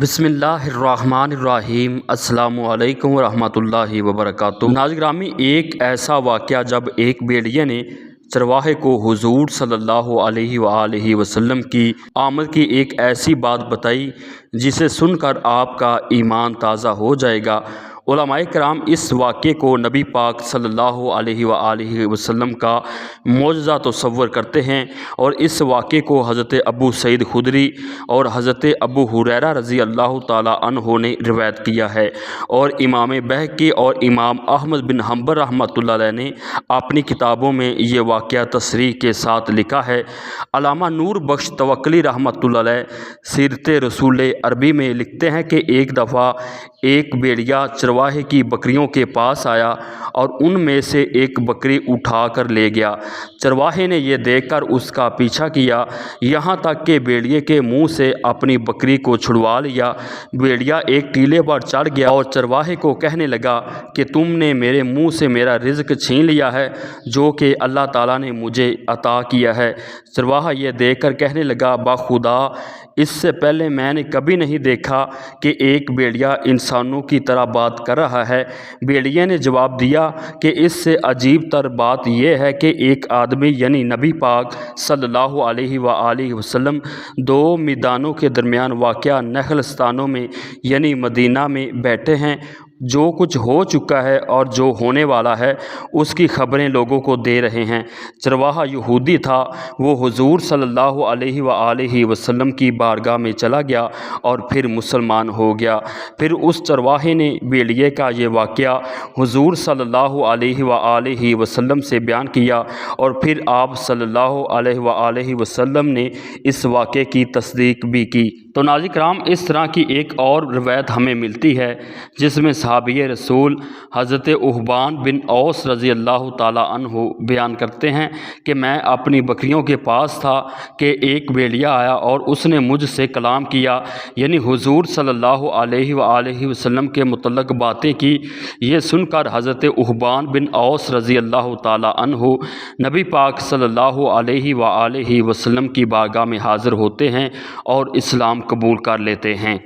بسم اللہ الرحمن الرحیم۔ السلام علیکم ورحمۃ اللہ وبرکاتہ۔ ناظرین گرامی، ایک ایسا واقعہ جب ایک بھیڑیے نے چرواہے کو حضور صلی اللہ علیہ وآلہ وسلم کی آمد کی ایک ایسی بات بتائی جسے سن کر آپ کا ایمان تازہ ہو جائے گا۔ علماء کرام اس واقعے کو نبی پاک صلی اللہ علیہ وآلہ وسلم کا معجزہ تصور کرتے ہیں، اور اس واقعے کو حضرت ابو سعید خدری اور حضرت ابو ہریرہ رضی اللہ تعالی عنہ نے روایت کیا ہے، اور امام بہقی اور امام احمد بن حنبل رحمۃ اللہ علیہ نے اپنی کتابوں میں یہ واقعہ تصریح کے ساتھ لکھا ہے۔ علامہ نور بخش توکلی رحمۃ اللہ علیہ سیرت رسول عربی میں لکھتے ہیں کہ ایک دفعہ ایک بھیڑیا چرواہے کی بکریوں کے پاس آیا اور ان میں سے ایک بکری اٹھا کر لے گیا۔ چرواہے نے یہ دیکھ کر اس کا پیچھا کیا، یہاں تک کہ بھیڑیے کے منہ سے اپنی بکری کو چھڑوا لیا۔ بھیڑیا ایک ٹیلے پر چڑھ گیا اور چرواہے کو کہنے لگا کہ تم نے میرے منہ سے میرا رزق چھین لیا ہے جو کہ اللہ تعالیٰ نے مجھے عطا کیا ہے۔ چرواہا یہ دیکھ کر کہنے لگا، بخدا اس سے پہلے میں نے کبھی نہیں دیکھا کہ ایک بھیڑیا انسانوں کی طرح بات کر رہا ہے۔ بھیڑیے نے جواب دیا کہ اس سے عجیب تر بات یہ ہے کہ ایک آدمی یعنی نبی پاک صلی اللہ علیہ وآلہ وسلم دو میدانوں کے درمیان واقع نخلستانوں میں یعنی مدینہ میں بیٹھے ہیں، جو کچھ ہو چکا ہے اور جو ہونے والا ہے اس کی خبریں لوگوں کو دے رہے ہیں۔ چرواہا یہودی تھا، وہ حضور صلی اللہ علیہ وآلہ وسلم کی بارگاہ میں چلا گیا اور پھر مسلمان ہو گیا۔ پھر اس چرواہے نے بھیڑیے کا یہ واقعہ حضور صلی اللہ علیہ وآلہ وسلم سے بیان کیا، اور پھر آپ صلی اللہ علیہ وآلہ وسلم نے اس واقعے کی تصدیق بھی کی۔ تو ناظرین کرام، اس طرح کی ایک اور روایت ہمیں ملتی ہے جس میں صحابی رسول حضرت احبان بن اوس رضی اللہ تعالی عنہ بیان کرتے ہیں کہ میں اپنی بکریوں کے پاس تھا کہ ایک بھیڑیا آیا اور اس نے مجھ سے کلام کیا، یعنی حضور صلی اللہ علیہ وآلہ وسلم کے متعلق باتیں کی۔ یہ سن کر حضرت احبان بن اوس رضی اللہ تعالی عنہ نبی پاک صلی اللہ علیہ وآلہ وسلم کی بارگاہ میں حاضر ہوتے ہیں اور اسلام قبول کر لیتے ہیں۔